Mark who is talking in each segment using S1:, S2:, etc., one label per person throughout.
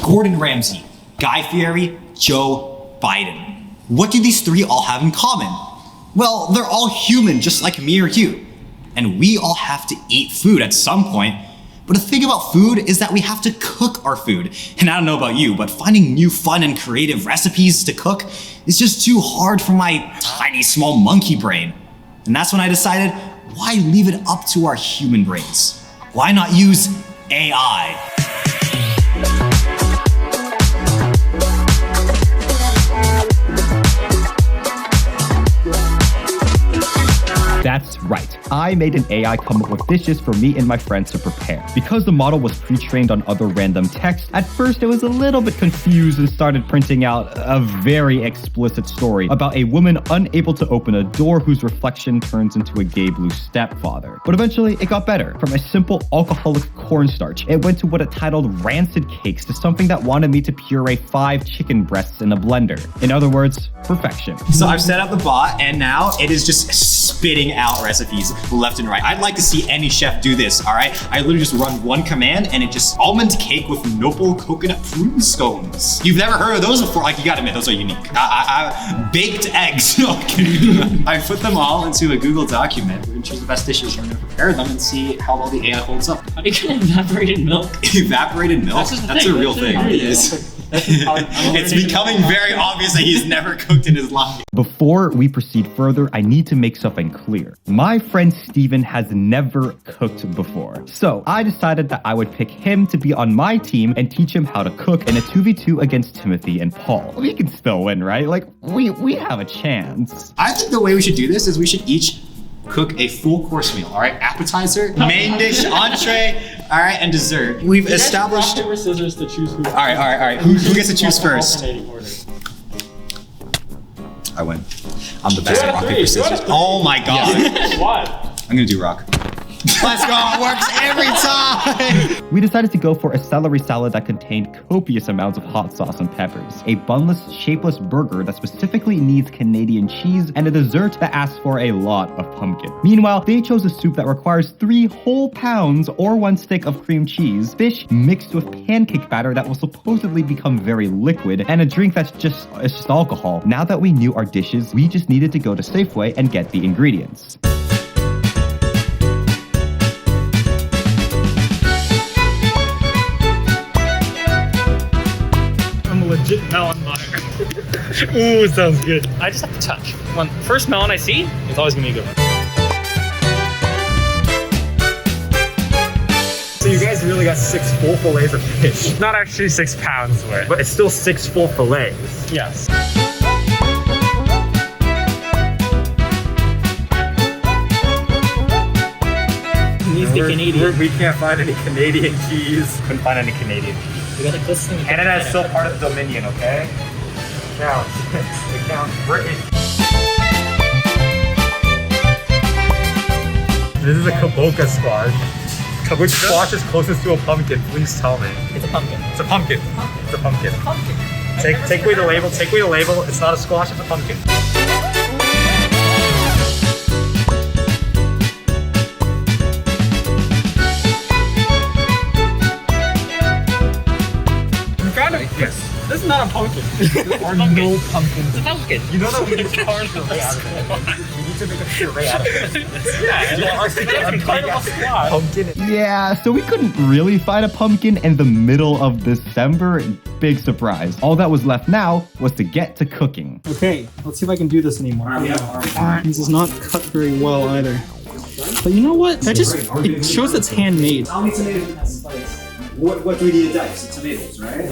S1: Gordon Ramsay, Guy Fieri, Joe Biden. What do these three all have in common? Well, they're all human, just like me or you. And we all have to eat food at some point. But the thing about food is that we have to cook our food. And I don't know about you, but finding new fun and creative recipes to cook is just too hard for my tiny small monkey brain. And that's when I decided, why leave it up to our human brains? Why not use AI?
S2: That's right. I made an AI come up with dishes for me and my friends to prepare. Because the model was pre-trained on other random text, at first it was a little bit confused and started printing out a very explicit story about a woman unable to open a door whose reflection turns into a gay blue stepfather. But eventually it got better. From a simple alcoholic cornstarch, it went to what it titled rancid cakes to something that wanted me to puree 5 chicken breasts in a blender. In other words, perfection.
S1: So I've set up the bot and now it is just spitting out recipes left and right. I'd like to see any chef do this, all right? I literally just run one command and it just almond cake with noble coconut prune scones. You've never heard of those before? Like, you gotta admit, those are unique. Baked eggs. I put them all into a Google document. We're gonna choose the best dishes. We're gonna prepare them and see how well the AI holds up.
S3: How do you get evaporated milk?
S1: Evaporated milk? That's a real thing. It is. It's becoming very obvious that he's never cooked in his life.
S2: Before we proceed further, I need to make something clear. My friend Steven has never cooked before. So I decided that I would pick him to be on my team and teach him how to cook in a 2v2 against Timothy and Paul. We can still win, right? Like, we have a chance.
S1: I think the way we should do this is we should each cook a full course meal, all right? Appetizer, main dish, entree, all right, and dessert. We've established...
S3: Rock, paper, scissors to choose who.
S1: All right. Who gets to choose first? I win. I'm the best at rock, paper, scissors. Oh my God.
S3: What?
S1: I'm gonna do rock. Let's go, it works every time!
S2: We decided to go for a celery salad that contained copious amounts of hot sauce and peppers, a bunless, shapeless burger that specifically needs Canadian cheese, and a dessert that asks for a lot of pumpkin. Meanwhile, they chose a soup that requires 3 whole pounds or 1 stick of cream cheese, fish mixed with pancake batter that will supposedly become very liquid, and a drink that's just alcohol. Now that we knew our dishes, we just needed to go to Safeway and get the ingredients.
S3: Legit melon butter. Ooh, sounds good. I just have to touch. First melon I see, it's always gonna be a good one. So you guys really got 6 full fillets of fish. Not actually 6 pounds worth, but it's still 6 full fillets. Yes. Needs the Canadian. We can't find any Canadian cheese. Couldn't find any Canadian cheese. We gotta put some Canada's still part of the Dominion, okay? It counts British. This is a 𝘁cie squash. Which squash is closest to a pumpkin? Please tell me.
S4: It's a pumpkin.
S3: It's a pumpkin. It's a pumpkin.
S4: It's a pumpkin.
S3: Take away the label. Take away the label. It's not a squash. It's a pumpkin. Yes. This is not a pumpkin. There are no pumpkins.
S4: It's a pumpkin.
S3: You know that we need to carve the ray out of it. We need to make a puree out of it. Yeah, pumpkin.
S2: Yeah, so we couldn't really find a pumpkin in the middle of December. Big surprise. All that was left now was to get to cooking.
S5: Okay, let's see if I can do this anymore. This is not cut very well either. But you know what? It shows it's handmade.
S1: How many tomatoes and spice? What do we need to dice? It's tomatoes, right?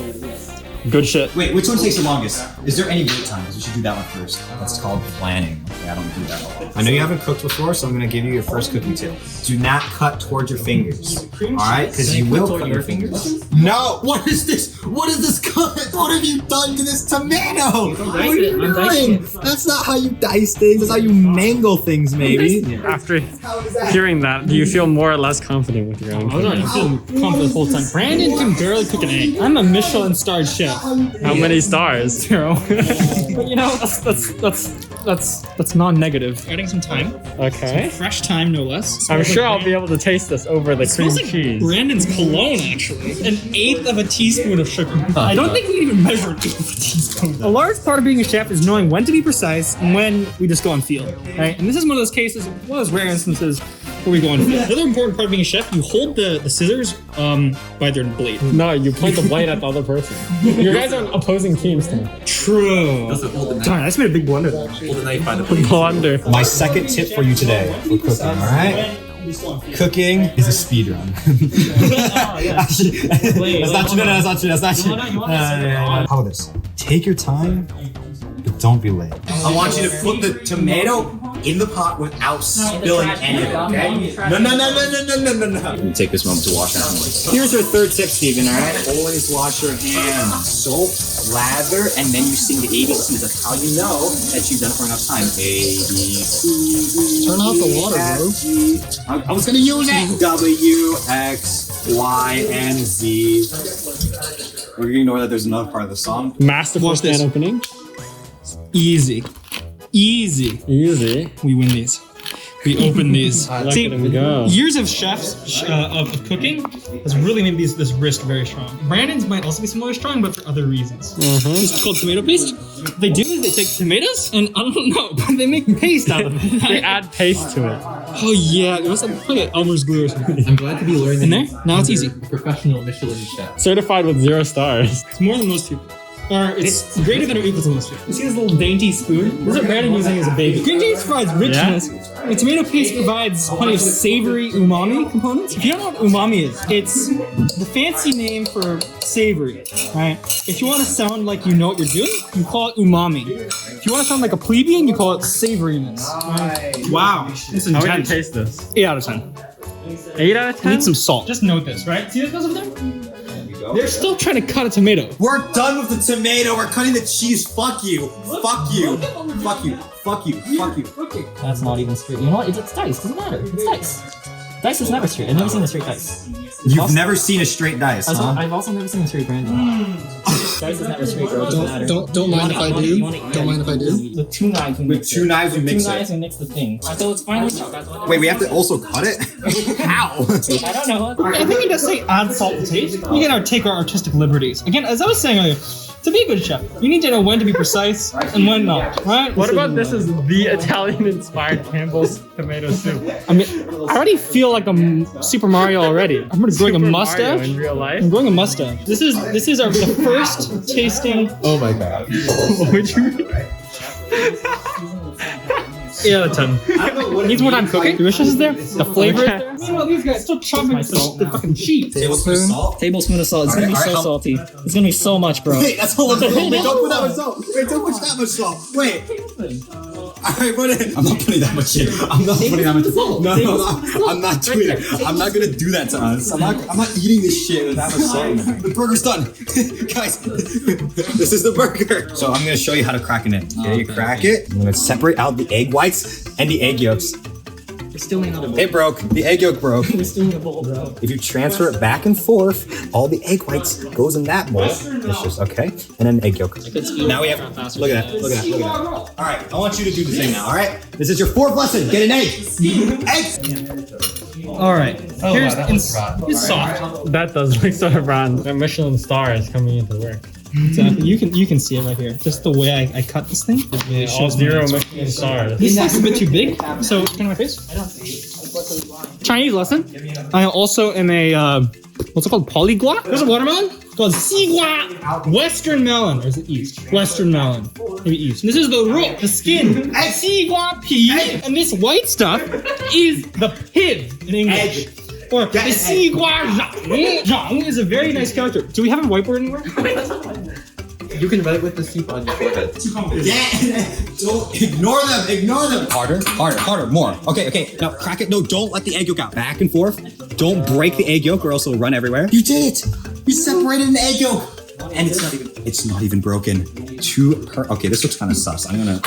S5: Good shit.
S1: Wait, which one takes the longest? Is there any wait time? Because we should do that one first. That's called planning. Okay, I don't do that. I know you haven't cooked before, so I'm gonna give you your first cooking tip. Do not cut towards your fingers. All right? Because you will cut your fingers. No! What is this? What is this cut? What have you done to this tomato? What are you doing? That's not how you dice things. That's how you mangle things, maybe.
S3: After hearing that, do you feel more or less confident with your own cooking?
S5: I was feeling confident the whole time. Brandon can barely cook an egg. I'm a Michelin-starred chef.
S3: How many stars?
S5: 0. But you know, that's That's non-negative. Adding some thyme.
S3: Okay.
S5: Some fresh thyme, no less.
S3: I'm sure I'll be able to taste this over the cream
S5: Smells like
S3: cheese.
S5: Brandon's cologne, actually. 1/8 of a teaspoon of sugar. I don't think we can even measure 1/8 of a teaspoon. A large part of being a chef is knowing when to be precise and when we just go on feel, right? And this is one of those cases, one of those rare instances where we go on feel. The other important part of being a chef, you hold the scissors by their blade.
S3: No, you point the blade at the other person. You guys are on opposing teams tonight.
S5: True. Darn, I just made a big blunder there.
S4: Hold the knife by the plate.
S3: Blunder.
S1: My second tip for you today for cooking, all right? Cooking is a speed run. That's not true. No, that's not true. That's not true. How about this? Take your time, but don't be late. I want you to put the tomato in the pot without spilling any of it, okay? No. Take this moment to wash your hands. Here's your third tip, Steven, all right? Always wash your hands. Soap, lather, and then you sing the ABCs. That's how you know that you've done it for enough time. A, B, C, D,
S5: Turn off the water, bro.
S1: G. I was gonna use it. W, X, Y, and Z. We're gonna ignore that there's another part of the song.
S3: Masterful
S5: Watch this.
S3: can opening.
S5: Easy. Easy.
S3: Easy.
S5: We win these. We open these.
S3: Look
S5: See,
S3: at him go.
S5: years of chefs of cooking has really made this wrist very strong. Brandon's might also be similarly strong, but for other reasons. This is called tomato paste. What they do is they take tomatoes and I don't know, but they make paste out of it.
S3: They add paste to it.
S5: Oh yeah, it was like Elmer's glue or something.
S4: I'm glad to be learning
S5: In there? Now it's easy.
S4: professional Michelin chef.
S3: Certified with 0 stars.
S5: It's more than most people. Or it's greater than or equal to most people. You see this little dainty spoon? This is what Brandon using as a baby. Green cheese provides richness. The tomato paste provides plenty of savory umami components. If you don't know what umami is, it's the fancy name for savory, right? If you want to sound like you know what you're doing, you call it umami. If you want to sound like a plebeian, you call it savoriness. Right? Wow. This is
S3: How would you
S5: intense.
S3: taste this?
S5: 8 out of 10.
S3: 8 out of 10?
S5: Need some salt. Just note this, right? See those guys over there? They're still trying to cut a tomato.
S1: We're done with the tomato. We're cutting the cheese. Fuck you. Fuck you. Fuck you. Fuck you. Fuck you.
S6: That's not even straight. You know what? It's dice. Doesn't matter. It's dice. Dice is never straight. I've never seen a straight dice.
S1: You've never seen a straight dice, huh?
S6: I've also never seen a straight Brandon. Dice is never straight, bro. It doesn't matter.
S5: Don't mind if I do. Don't mind if I do.
S6: With 2 knives, we mix it.
S1: 2 knives, we mix
S6: Two
S1: it.
S6: knives, we mix the thing. So it's fine with you. That's what
S1: Wait, we have to also cut it? How?
S6: I don't know.
S5: I think it does say add salt to taste. We can take our artistic liberties. Again, as I was saying earlier, to be a good chef, you need to know when to be precise and when not, right?
S3: What about this is the Italian-inspired Campbell's tomato soup?
S5: I mean, I already feel like I'm Super Mario already. I'm growing a
S3: Super Mario
S5: mustache.
S3: in real life?
S5: I'm growing a mustache. This is the first tasting.
S4: Oh my god.
S3: Would you?
S5: 8 out of 10. Needs more time cooking. The richness is there. The flavor is there. Meanwhile, these guys still chopping the fucking cheese.
S1: Tablespoon of salt?
S6: Tablespoon of salt. It's gonna be so salty. It's gonna be so much, bro.
S1: Wait, that's all I'm doing. Wait, don't put that much salt. Wait, don't put that much salt. Wait. Alright, put it. I'm not putting that much in. I'm not putting that much in. No, I'm not doing it. I'm not gonna do that to us. I'm not eating this shit with that much salt in it. The burger's done. Guys, this is the burger. So I'm gonna show you how to crack it in. Okay, you crack it. I'm gonna separate out the egg whites and the egg yolks.
S6: We're still in the bowl.
S1: It broke. The egg yolk broke.
S6: We're still in the bowl, bro.
S1: If you transfer it back and forth, all the egg whites goes in that bowl. It's just okay, and then egg yolk. Now we have. Look at that. Look at that. Look at that. All right, I want you to do the same now. All right, this is your 4th lesson. Get an egg. Eggs.
S5: All right. Here's it's soft.
S3: That does look sort of round. That Michelin star is coming into work.
S5: Exactly. You can see it right here. Just the way I cut this thing.
S3: Yeah, all 0 Michelin stars.
S5: This slice is a bit too big. So turn my face. Chinese lesson. I also am a what's it called? Polyglot. There's a watermelon called 𝘂cie_𝗰𝗶𝗀. Western melon, or is it East? Western melon. Maybe East. And this is the root, the skin. 𝘂cie_𝗰𝗶𝗀. And this white stuff is the pib in English. Or the 𝘂cie_𝗰𝗀 is a very nice character. Do we have a whiteboard anywhere?
S4: You can write with the soup on your forehead.
S1: Yeah. Don't ignore them. Ignore them. Harder. Harder. Harder. More. Okay. Okay. Now crack it. No, don't let the egg yolk out. Back and forth. Don't break the egg yolk, or else it'll run everywhere. You did it. You separated an egg yolk. And it's not even broken. Okay, this looks kind of sus. I'm gonna.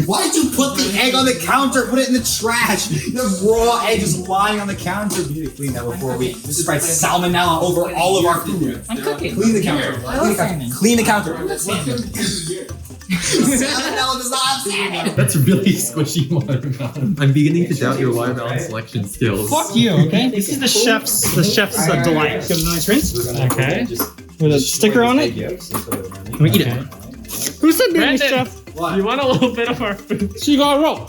S1: Why did you put the egg on the counter? Put it in the trash. The raw egg is lying on the counter. We need to clean that before we. This is right, salmonella over all of our food.
S6: I'm cooking.
S1: Clean the counter. Clean the counter.
S4: Salmonella does not have salmon. That's really squishy watermelon. I'm beginning to doubt your watermelon selection skills.
S5: Fuck you, okay? This is the chef's delight. Give it a nice rinse. Okay. With a sticker on it. Can we eat it? Who said being a chef?
S3: You want a little bit of our food?
S5: 西瓜肉，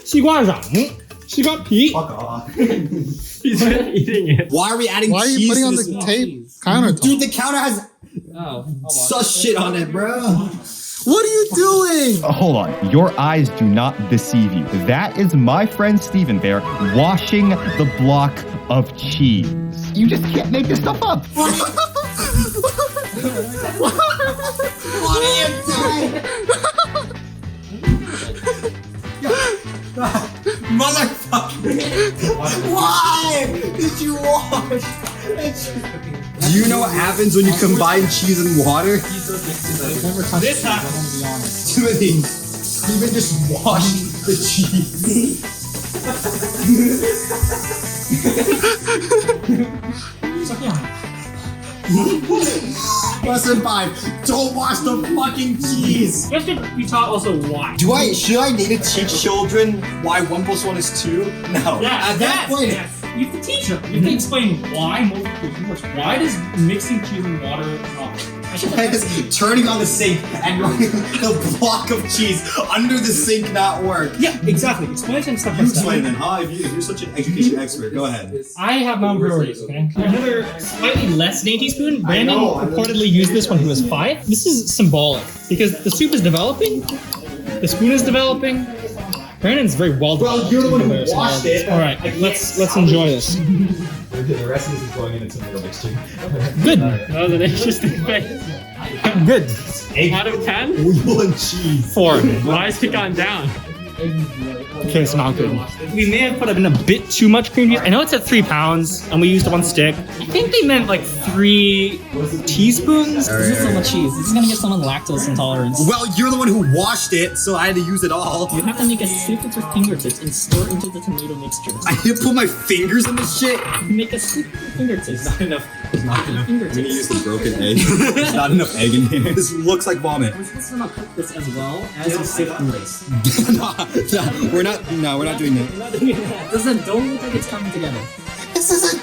S5: 西瓜瓤，西瓜皮。
S1: Fuck off.
S3: He's been eating it.
S1: Why are we adding
S7: Why are you
S1: cheese
S7: putting
S1: to
S7: on
S1: this?
S7: the tape counter?
S1: Dude, the counter has sus shit on it, bro.
S7: What are you doing?
S2: Hold on, your eyes do not deceive you. That is my friend Steven there washing the block of cheese. You just can't make this stuff up.
S1: What are you doing? Motherfucker! Why did you wash? Do you know what happens when you combine cheese and water?
S5: This happens.
S1: Timothy, Steven just washed the cheese. Lesson 5, don't wash the fucking cheese.
S5: You have to be taught also why.
S1: Should I need to teach children why 1 + 1 is 2? No.
S5: Yeah,
S1: At that point,
S5: yes. You have to teach them. You have to explain why multiplication works. Why does mixing cheese and water not work?
S1: why is turning on the sink and running the block of cheese under the sink not work?
S5: Yeah, exactly. Explain some stuff.
S1: You explain then, huh? If you're such an education expert, go ahead.
S5: I have my own priorities, okay? Another slightly less dainty spoon. Brandon reportedly used this when he was 5. This is symbolic because the soup is developing, the spoon is developing. Brandon's very well developed.
S1: Well, you're the one who washed it.
S5: All right, let's enjoy this.
S3: The rest of this is going into middle mixture.
S5: Good.
S3: That was an interesting face.
S5: Good.
S3: 8 out of 10?
S1: Oil and cheese.
S5: 4.
S3: Why has it gone down?
S5: Okay, it's not good. We may have put in a bit too much cream cheese. I know it's at 3 pounds, and we used 1 stick. I think they meant like 3 teaspoons.
S6: This is so much cheese. This is gonna give someone lactose intolerance.
S1: Well, you're the one who washed it, so I had to use it all.
S6: You have to make a soup with your fingertips and stir it into the tomato mixture.
S1: I had to put my fingers in this shit.
S6: Make a soup with your fingertips.
S1: Not enough. It's not enough. I'm gonna
S6: Fingertips.
S1: use the broken egg. There's not enough egg in here. This looks like vomit.
S6: We're supposed to not cook this as well as you sift rice.
S1: We're not doing that.
S6: Does it don't look like it's coming together?
S1: This isn't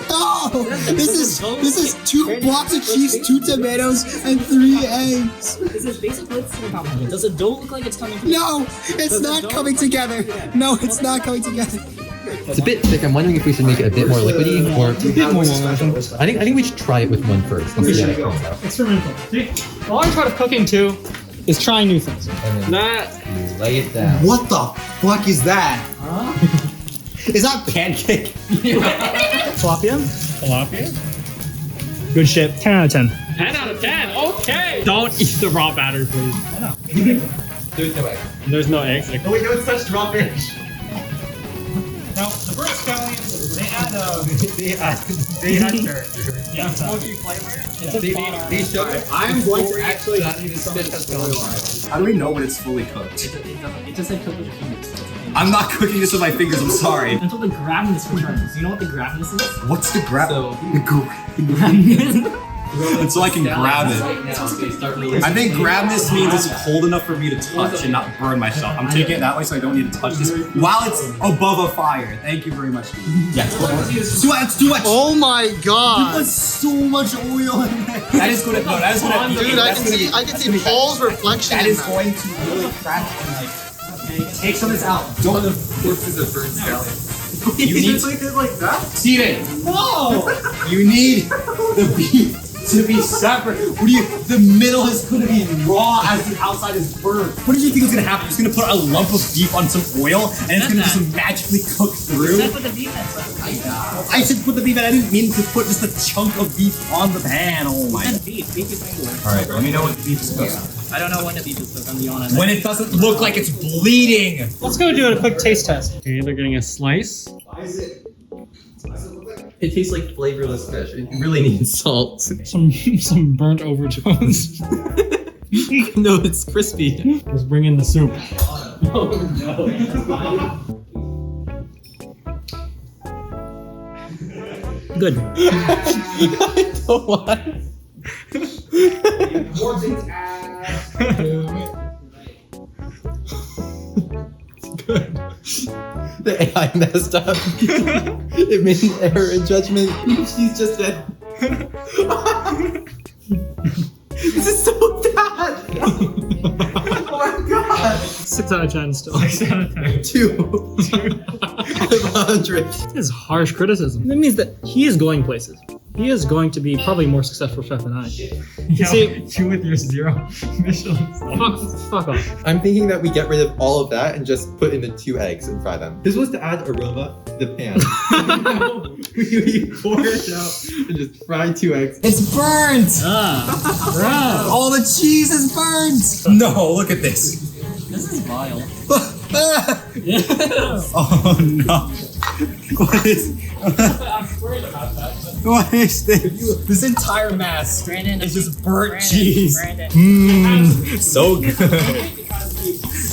S1: This is 2 blocks of cheese, 2 tomatoes, and 3 eggs.
S6: This is basically complicated. Does it don't look like it's coming together?
S1: No, it's not coming together. No, it's not coming together.
S4: It's a bit thick. I'm wondering if we should make it a bit more liquidy or a bit more. I think we should try it with one first. And see how it comes out.
S5: Experimental. The long part of cooking too is trying new things.
S4: And then you lay it down.
S1: What the fuck is that? Is that pancake?
S5: Tilapia?
S3: Tilapia?
S5: Good shit. 10 out of 10.
S3: 10 out of 10. Okay. Don't eat the raw batter, please.
S4: There's no egg.
S3: There's no eggs.
S4: Oh wait, no, it's such raw fish.
S5: Now, the British scallions, they add
S4: They had character.
S5: yeah,
S4: Smoky flavor. They showed it.
S1: I'm going to actually.
S4: That this fish has gone live.
S1: How do we know when it's fully cooked?
S6: It just like cook with your fingers.
S1: I'm not cooking this with my fingers. I'm sorry.
S6: Until the graviness returns. You know what the graviness is?
S1: What's the grab?
S4: So-
S1: Until I can grab it.
S4: Right now, okay, start moving.
S1: I think grab this means it's cold enough for me to touch and not burn myself. I'm taking it that way so I don't need to touch this while it's above a fire. Thank you very much. Yes. It's too much.
S7: Oh my god.
S1: There's so much oil in there. That is gonna. No, that is gonna.
S7: Dude, I can see Paul's reflection
S1: That
S7: in
S1: is
S7: that.
S1: going to really crack and like. Take some of this out. Don't.
S4: Corpses of burnt salad.
S1: You need to like that. Steven. No. You need the beef to be separate. The middle is gonna be raw as the outside is burnt. What did you think was gonna happen? You're just gonna put a lump of beef on some oil and it's gonna just magically cook through?
S6: That's what the beef is.
S1: I said put the beef in. I didn't mean to put just a chunk of beef on the pan. Oh my.
S6: Beef is finger.
S1: Alright, let me know what the beef is cooked.
S6: I don't know when the beef is cooked, I'm be honest.
S1: When it doesn't look like it's bleeding.
S5: Let's go do a quick taste test.
S3: You're either getting a slice.
S1: Why is it look like
S4: It tastes like flavorless fish. It really needs salt.
S5: Some burnt overtones.
S4: No, it's crispy.
S5: Let's bring in the soup. Good.
S4: What? The AI messed up. It made an error in judgment. She's just dead. This is so bad. Oh my god.
S5: 6 out of 10 still.
S4: 2. 100.
S5: This is harsh criticism. That means that he is going places. He is going to be probably a more successful chef than I. You see,
S3: you with your 0 Michelin.
S5: fuck off.
S4: I'm thinking that we get rid of all of that and just put in the 2 eggs and fry them. This was to add aroma to the pan. We pour it out and just fry 2 eggs.
S1: It's burnt!
S6: Bro,
S1: All the cheese is burnt! No, look at this.
S6: this is vile.
S1: Oh no. What is... What is this? This entire mass
S6: Brandon,
S1: is just burnt cheese.
S6: Brandon.
S1: Mmm, so good.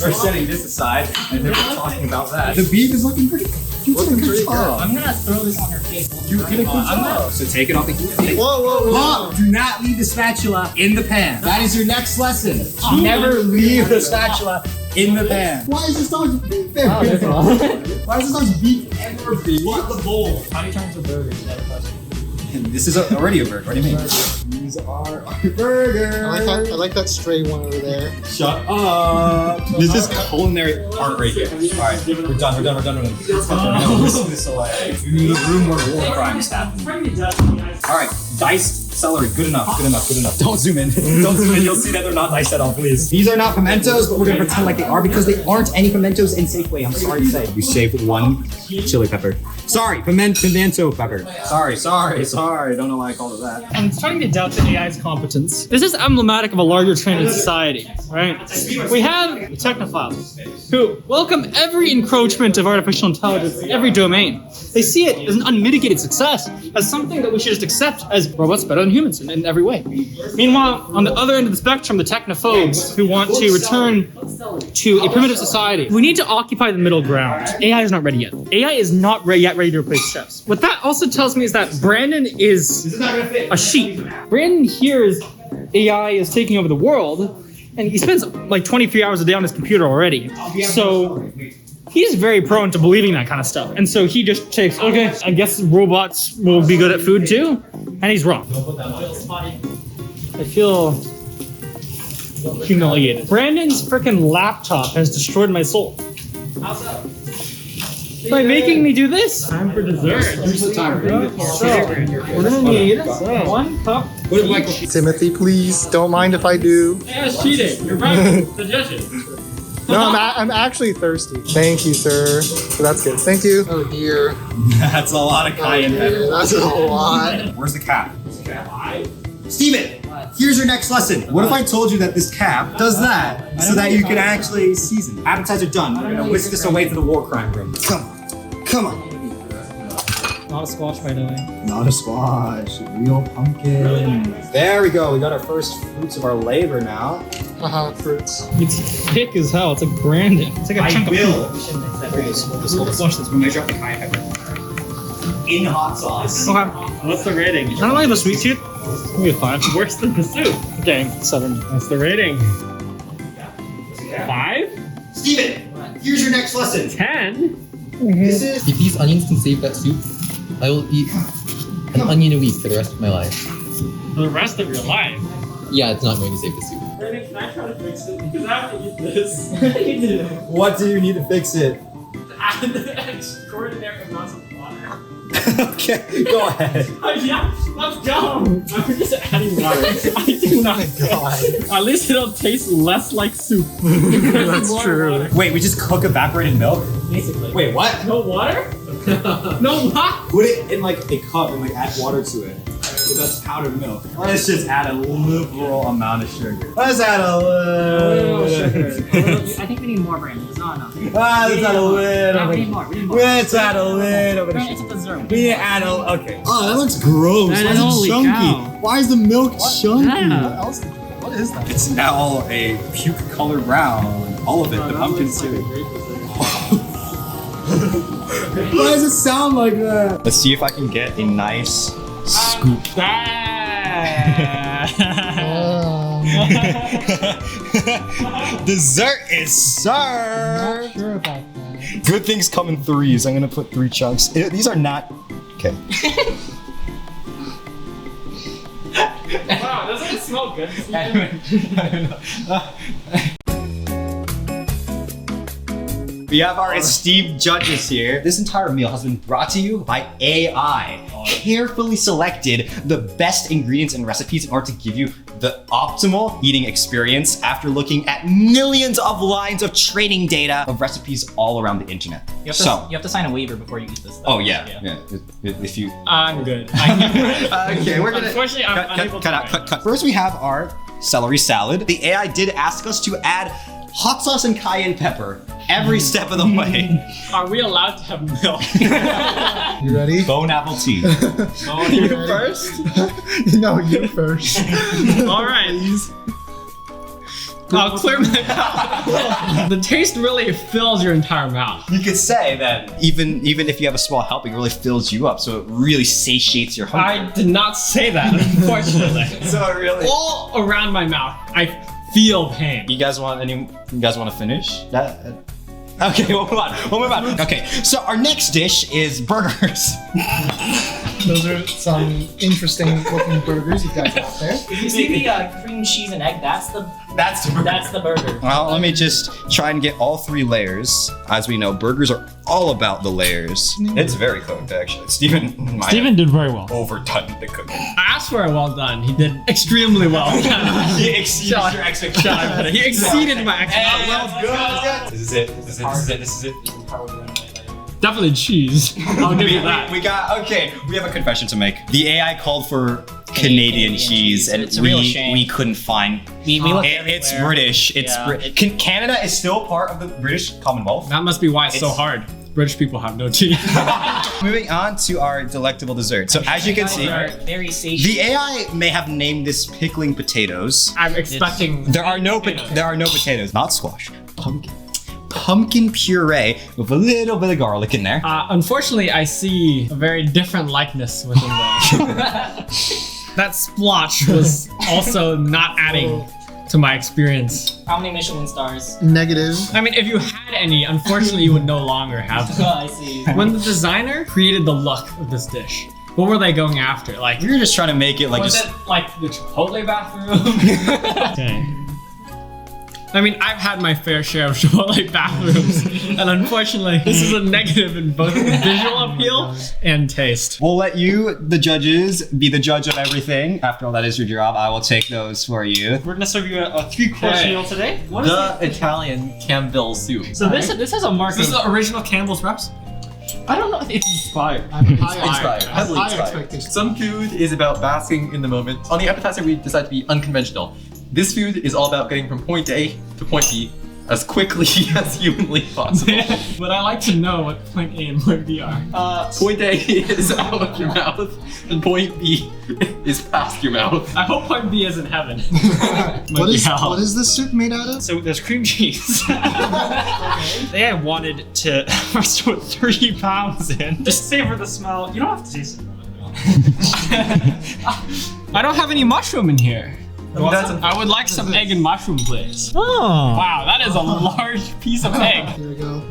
S1: We're setting this aside, and then we're talking about that. The beef is looking pretty good.
S6: I'm gonna throw this on your face.
S1: You did a good job. So take it off the heat.
S7: Whoa, whoa, whoa.
S1: Mom, do not leave the spatula in the pan. That is your next lesson. Never leave the spatula in the pan.
S7: Why is this dog's beef there?
S6: Oh, that's all.
S1: Why is this dog's beef and or beef?
S3: What the bowl?
S6: How do you turn into a burger? Is that a question?
S1: This is already a burger. What do you mean? These are our burgers.
S7: I like that stray one over there.
S1: Shut up. This is culinary art right here. Alright, we're done. No, listen this away. We need a room where war crimes happen. Alright, diced celery. Good enough. Don't zoom in. You'll see that they're not diced at all, please. These are not pimentos, but we're gonna pretend like they are because they aren't any pimentos in Safeway. I'm sorry to say. We saved 1 chili pepper. Sorry, pimento pepper. Sorry. Don't know why I called it that.
S5: I'm starting to doubt the AI's competence. This is emblematic of a larger trend in society, right? We have the technophiles who welcome every encroachment of artificial intelligence in every domain. They see it as an unmitigated success, as something that we should just accept as robots better than humans in every way. Meanwhile, on the other end of the spectrum, the technophobes who want to return to a primitive society. We need to occupy the middle ground. AI is not ready yet. AI is not ready to replace chefs. What that also tells me is that Brandon is a sheep. Brandon hears AI is taking over the world, and he spends like 23 hours a day on his computer already. So he's very prone to believing that kind of stuff. And so he just takes, okay, I guess robots will be good at food too. And he's wrong. I feel humiliated. Brandon's freaking laptop has destroyed my soul. By making me do this. Time for dessert. Here's the timer. So, we're gonna need 1 cup.
S7: Timothy, please don't mind if I do.
S5: Yeah, it's cheating. You're right. Suggestion.
S7: No, I'm actually thirsty. Thank you, sir. So that's good. Thank you. Oh dear.
S1: That's a lot of cayenne pepper.
S7: That's a lot.
S1: Where's the cap? Steven, here's your next lesson. What if I told you that this cap does that so that you can actually season? Appetizer done. We're gonna whisk this away to the war crime room. Come on.
S5: Not a squash, by the way.
S1: Not a squash, real pumpkin. There we go. We got our first fruits of our labor now.
S7: Fruits.
S5: It's thick as hell. It's like Brandon. It's like a chunk of
S1: will.
S5: food.
S1: Watch this. We'll measure out the cayenne pepper. In hot sauce.
S5: Okay. What's the rating? I don't like the sweet tooth. Maybe a 5. Worse than the soup. Okay, 7. That's the rating. 5?
S1: Steven, here's your next lesson.
S5: 10?
S1: This is
S4: If these onions can save that soup, I will eat an onion a week for the rest of my life.
S5: For the rest of your life?
S4: Yeah, it's not going to save the soup.
S5: Brandon, can I try to fix it? Because I have to eat this.
S1: what do you need to fix it?
S5: Add extraordinary amounts of water.
S1: Okay, go ahead.
S5: Yeah, let's go. I'm just adding water. I do not. At least it'll taste less like soup.
S7: That's true.
S5: Water.
S1: Wait, we just cook evaporated milk?
S6: Basically.
S1: Wait, what?
S5: No water? No what?
S1: Put it in like a cup and like add water to it. That's powdered milk. Let's just add a liberal amount of sugar. Let's add a little sugar.
S6: I think we need more, Brandon. There's not enough.
S1: Let's add a little.
S6: We need more. We need more.
S1: Let's add a little bit of
S6: Brandon, it's
S1: sugar.
S6: a dessert.
S1: We need to add a. Okay. Oh, that looks gross. Why is it
S5: Holy
S1: chunky?
S5: cow.
S1: Why is the milk chunky?
S5: Yeah.
S7: What is that?
S1: It's now a puke color brown. All of it, the pumpkin too. Why does it sound like that? Let's see if I can get a nice scoop. Dessert is served.
S7: Sure about that.
S1: Good things come in threes. I'm gonna put 3 chunks. These are not. Okay.
S5: Wow, doesn't it smell good?
S1: We have our esteemed judges here. This entire meal has been brought to you by AI. Carefully selected the best ingredients and recipes in order to give you the optimal eating experience after looking at millions of lines of training data of recipes all around the internet.
S6: You have to sign a waiver before you eat this stuff.
S1: Oh yeah. If you.
S5: I'm good.
S1: Okay, we're gonna.
S5: Unfortunately, I'm unable to.
S1: Cut. First, we have our celery salad. The AI did ask us to add hot sauce and cayenne pepper every step of the way.
S5: Are we allowed to have milk?
S7: You ready?
S1: Bon appetit.
S5: You first?
S7: No, you first.
S5: All right. I'll clear my mouth. The taste really fills your entire mouth.
S1: You could say that even if you have a small helping, it really fills you up, so it really satiates your hunger.
S5: I did not say that, unfortunately.
S1: So it really.
S5: All around my mouth, I feel pain.
S1: You guys want to finish that? Okay, we'll move on. Okay, so our next dish is burgers.
S7: Those are some interesting looking burgers you guys got there.
S6: If you see the cream cheese and egg, that's the burger.
S1: Well, let me just try and get all 3 layers. As we know, burgers are all about the layers. It's very cooked, actually. Steven
S5: did very well.
S1: overdone the cooking.
S5: I asked for a well done. He did extremely well.
S1: He exceeded your expectations.
S5: He exceeded my expectations.
S1: Well done. This is it.
S5: Definitely cheese. I'll give you that.
S1: We have a confession to make. The AI called for Canadian cheese, and
S6: It's a real shame.
S1: we couldn't find.
S6: We looked
S1: It's
S6: everywhere.
S1: British. Canada is still part of the British Commonwealth.
S5: That must be why it's so hard. British people have no teeth.
S1: Moving on to our delectable dessert. So as you can see,
S6: Very
S1: the
S6: satiated.
S1: AI may have named this pickling potatoes.
S5: I'm expecting.
S1: There are no potatoes. Not squash. Pumpkin puree with a little bit of garlic in there.
S5: Unfortunately, I see a very different likeness within the. That splotch was also not adding to my experience.
S6: How many Michelin stars?
S7: Negative.
S5: I mean, if you had any, unfortunately, you would no longer have them.
S6: I see.
S5: When the designer created the look of this dish, what were they going after? Like,
S1: You're just trying to make it like
S5: was
S1: just.
S5: it like the Chipotle bathroom? Okay. I mean, I've had my fair share of Chipotle bathrooms, and unfortunately, this is a negative in both visual appeal and taste.
S1: We'll let you, the judges, be the judge of everything. After all, that is your job. I will take those for you.
S5: We're gonna serve you a 3-course
S3: Okay.
S5: meal today. What is
S3: The Italian Campbell soup.
S6: So this has a mark.
S5: This is the original Campbell's wraps.
S3: I don't know if it's inspired.
S7: Inspired.
S3: Heavily
S7: High
S3: inspired.
S7: expectations.
S3: Some food is about basking in the moment. On the appetizer, we decide to be unconventional. This food is all about getting from point A to point B as quickly as humanly possible.
S5: But I like to know what point A and point B are.
S3: Point A is out of your mouth, and point B is past your mouth.
S5: I hope point B is in heaven.
S7: What is this soup made out of?
S5: So there's cream cheese. They wanted to first put 3 pounds in. Just savor the smell. You don't have to taste it. I don't have any mushroom in here. I would like some egg and mushroom, please. Oh. Wow, that is a large piece of egg.
S7: Here we go.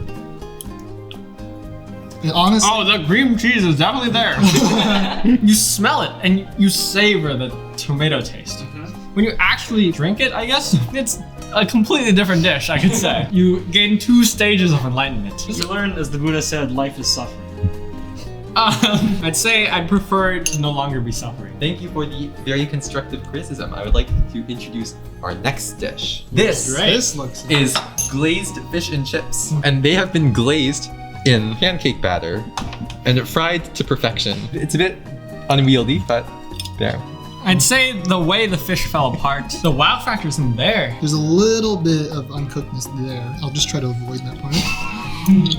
S7: And honestly,
S5: Oh, the cream cheese is definitely there. You smell it and you savor the tomato taste. When you actually drink it, I guess, it's a completely different dish, I could say. You gain 2 stages of enlightenment.
S8: You learn, as the Buddha said, life is suffering.
S5: I'd say I'd prefer to no longer be suffering.
S3: Thank you for the very constructive criticism. I would like to introduce our next dish. This
S7: this looks
S3: is glazed fish and chips, and they have been glazed in pancake batter and fried to perfection. It's a bit unwieldy, but
S4: There.
S5: I'd say the way the fish fell apart, the wow factor's in there.
S7: There's a little bit of uncookedness there. I'll just try to avoid that part.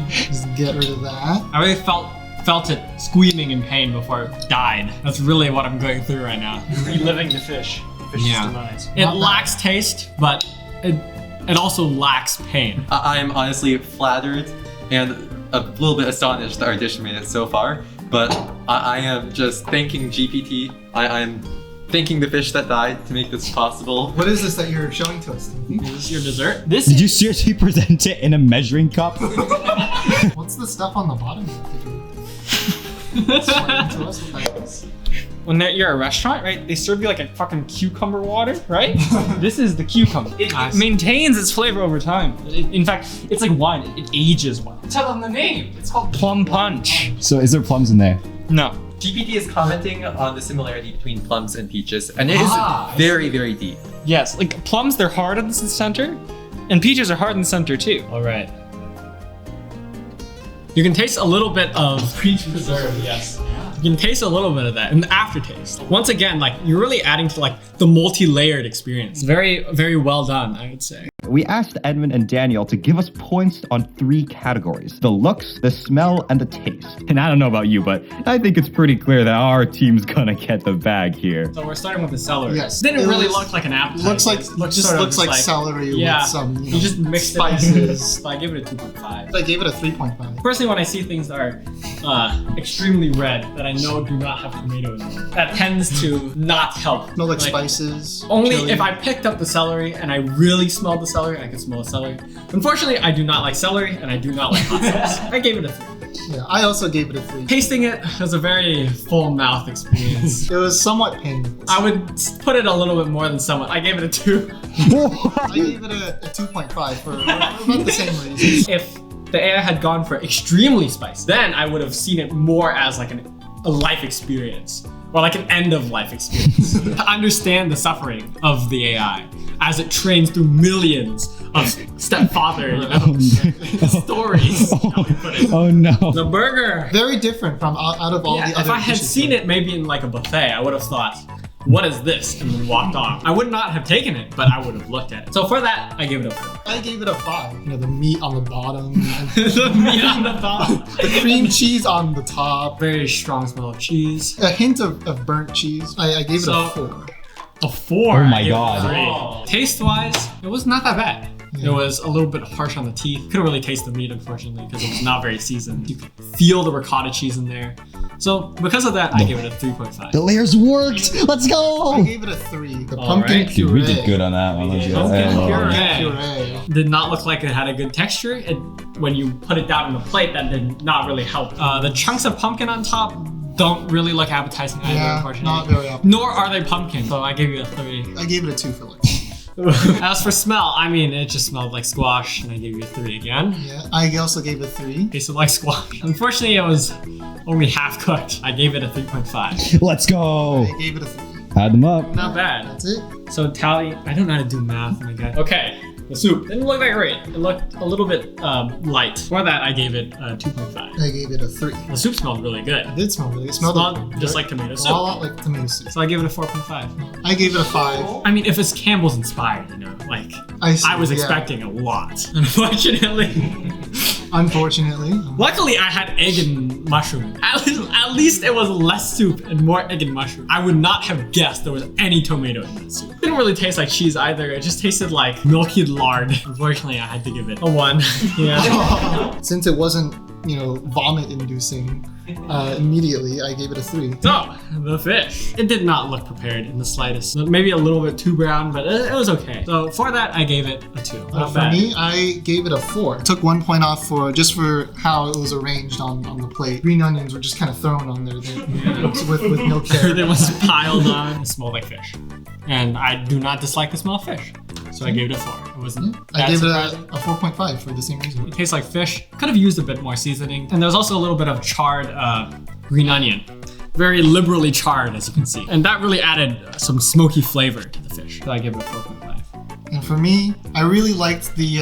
S7: Just get rid of that.
S5: I really felt it squeaming in pain before it died. That's really what I'm going through right now.
S8: Reliving the fish. Fish's demise.
S5: It lacks taste, but it also lacks pain.
S4: I'm honestly flattered and a little bit astonished that our dish made it so far, but I am just thanking GPT. I'm thanking the fish that died to make this possible.
S7: What is this that you're showing to us?
S5: Is this your dessert?
S2: Did you seriously present it in a measuring cup?
S7: What's the stuff on the bottom? Explain to us what that is.
S5: When you're a restaurant, right, they serve you like a fucking cucumber water, right? This is the cucumber. It maintains its flavor over time. In fact, it's like wine. It ages well.
S3: Tell them the name. It's called
S5: Plum punch.
S2: So is there plums in there?
S5: No.
S4: GPT is commenting on the similarity between plums and peaches, and it is very, very deep.
S5: Yes, like plums, they're hard in the center, and peaches are hard in the center too.
S6: All right.
S5: You can taste a little bit of peach preserve, yes. You can taste a little bit of that in the aftertaste. Once again, like you're really adding to like the multi-layered experience. Very, very well done, I would say.
S2: We asked Edmund and Daniel to give us points on 3 categories: the looks, the smell, and the taste. And I don't know about you, but I think it's pretty clear that our team's gonna get the bag here.
S5: So we're starting with the celery.
S7: Yes.
S5: Didn't really look like an appetizer.
S7: Looks like
S5: Sort of
S7: looks like celery with some
S5: you just mixed
S7: spices.
S5: it. I give it a 2.5.
S7: I gave it a 3.5.
S5: Personally, when I see things that are extremely red that I know do not have tomatoes in them, that tends to not help.
S7: No, like spices.
S5: Only
S7: chili.
S5: if I picked up the celery and I really smelled the celery, I could smell the celery. Unfortunately, I do not like celery and I do not like hot sauce. I gave it a 3.
S7: Yeah, I also gave it a 3.
S5: Tasting it was a very full mouth experience.
S7: It was somewhat painful.
S5: I would put it a little bit more than somewhat. I gave it a 2.
S7: I gave it a 2.5 for about the same reasons.
S5: If the AI had gone for extremely spicy, then I would have seen it more as like a life experience. Or like an end of life experience. To understand the suffering of the AI as it trains through millions of stepfather, stories. How we put it.
S2: Oh no.
S5: The burger.
S7: Very different from out of all the other
S5: if I had
S7: dishes.
S5: seen it maybe in like a buffet, I would have thought, what is this? And then walked on. I would not have taken it, but I would have looked at it. So for that, I give it a 4.
S7: I gave it a 5. You know, the meat on the bottom, and
S5: The meat on the bottom.
S7: the cream cheese on the top,
S5: Very strong smell of cheese.
S7: a hint of burnt cheese. I gave it a 4.
S5: A 4.
S2: Oh my
S5: I gave it a
S2: God.
S5: 3. Taste-wise, it was not that bad.
S7: Yeah.
S5: It was a little bit harsh on the teeth. Couldn't really taste the meat, unfortunately, because it was not very seasoned. You could feel the ricotta cheese in there. So because of that, I give it a 3.5.
S2: The layers worked. Let's
S7: I
S2: go.
S7: gave it a 3. The
S5: All
S7: pumpkin
S5: right.
S7: puree.
S2: Dude, we did good on that one. Let's go.
S5: Pumpkin
S2: Yeah.
S5: puree.
S7: Puree.
S5: Did not look like it had a good texture. When you put it down on the plate, that did not really help. The chunks of pumpkin on top don't really look appetizing either,
S7: Yeah,
S5: unfortunately.
S7: not very appetizing.
S5: Nor are they pumpkin, so I give you a 3.
S7: I gave it a 2 for like.
S5: As for smell, I mean, it just smelled like squash, and I gave you a 3 again.
S7: Yeah, I also gave it a 3.
S5: Tasted like squash. Unfortunately, it was only half cooked. I gave it a 3.5.
S2: Let's go.
S7: I gave it a 3.
S2: Add them up.
S5: Not bad.
S7: That's it.
S5: So tally, I don't know how to do math, my guy. Okay, the soup didn't look that great. It looked a little bit light. For that, I gave it 2.5.
S7: I gave it a 3.
S5: The soup smelled really good.
S7: It did smell really. It
S5: It
S7: smelled
S5: smelled just like tomato
S7: a
S5: soup.
S7: lot like tomato soup.
S5: So I gave it a 4.5.
S7: I gave it a 5.
S5: I mean, if it's Campbell's inspired, like I was expecting a lot. Unfortunately.
S7: Unfortunately.
S5: Luckily, I had egg and mushroom. At least it was less soup and more egg and mushroom. I would not have guessed there was any tomato in that soup. It didn't really taste like cheese either. It just tasted like milky lard. Unfortunately, I had to give it a 1. Yeah.
S7: Since it wasn't, vomit inducing immediately, I gave it a 3.
S5: So, the fish. It did not look prepared in the slightest. Maybe a little bit too brown, but it was okay. So for that, I gave it a 2. Not
S7: For
S5: bad.
S7: me, I gave it a 4. Took 1 point off for how it was arranged on the plate. Green onions were just kind of thrown on there with no care.
S5: Everything was piled on. It smelled like fish. And I do not dislike the smell of fish. So I gave it a 4. It wasn't
S7: I
S5: that
S7: gave it
S5: surprising.
S7: a 4.5 for the same reason.
S5: It tastes like fish. Could have used a bit more seasoning. And there's also a little bit of charred green onion. Very liberally charred, as you can see. And that really added some smoky flavor to the fish. So I give it a 4.5.
S7: And for me, I really liked the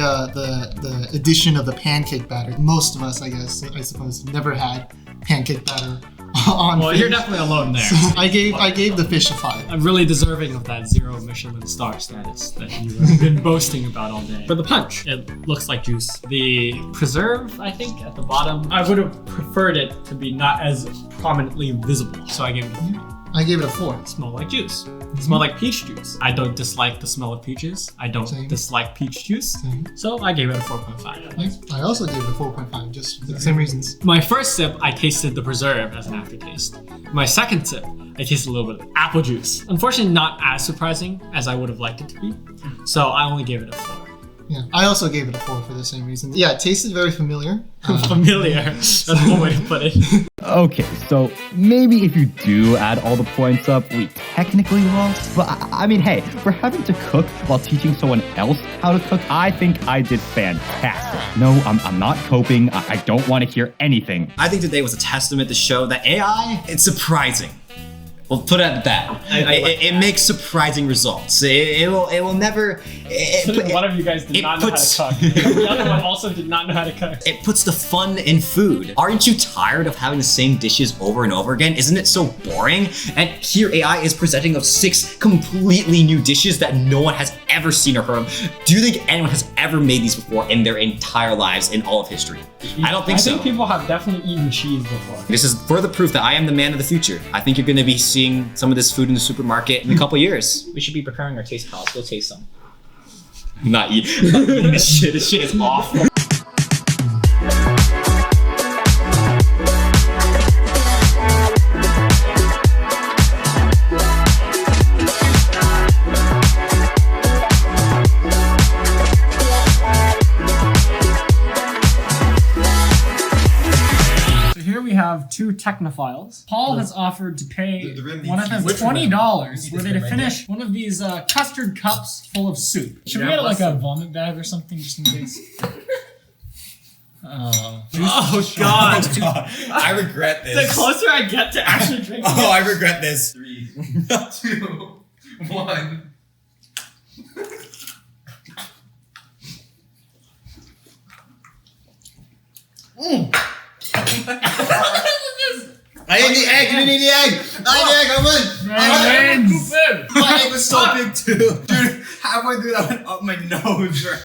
S7: addition of the pancake batter. Most of us, I suppose, never had pancake batter on
S8: Well,
S7: fish.
S8: you're definitely alone there.
S7: I gave the fish a 5.
S8: I'm really deserving of that 0 Michelin star status that you have been boasting about all day. For the punch, it looks like juice. The preserve, I think, at the bottom, I would have preferred it to be not as prominently visible, so I gave it a 3.
S7: I gave it a 4.
S8: It smelled like juice. It smelled like peach juice. I don't dislike the smell of peaches. I don't
S7: Same.
S8: dislike peach juice.
S7: Same.
S8: So I gave it a 4.5.
S7: I also gave it a 4.5, just for the same reasons.
S8: My first sip, I tasted the preserve as an aftertaste. My second sip, I tasted a little bit of apple juice. Unfortunately, not as surprising as I would have liked it to be. So I only gave it a 4.
S7: Yeah, I also gave it a 4 for the same reason. Yeah, it tasted very familiar.
S8: Familiar. That's one way to put it.
S2: Okay, so maybe if you do add all the points up, we technically lost. But I mean, hey, for having to cook while teaching someone else how to cook, I think I did fantastic. No, I'm not coping. I don't want to hear anything.
S1: I think today was a testament to show that AI, it's surprising. We'll put it at that. It makes surprising results. It will never.
S8: One of you guys did not know how to cook. The other one also did not know how to cook.
S1: It puts the fun in food. Aren't you tired of having the same dishes over and over again? Isn't it so boring? And here AI is presenting us 6 completely new dishes that no one has ever seen or heard of. Do you think anyone has ever made these before in their entire lives in all of history? I don't think so.
S8: I think people have definitely eaten cheese before.
S1: This is further proof that I am the man of the future. I think you're going to be seeing some of this food in the supermarket in a couple years.
S6: We should be preparing our taste pals. Go taste some.
S1: Not eating this shit. This shit is awful.
S8: We have 2 technophiles. Paul has offered to pay one of them $20 were they to finish one of these custard cups full of soup. Should we get like a vomit bag or something just in case?
S1: Oh God. I regret this.
S8: The closer I get to actually drinking
S1: Oh, I regret this.
S4: 3, 2, 1.
S1: I ate the egg. You didn't eat the egg. I ate the egg. I won. My egg was so big too. Dude, halfway through that went up my nose.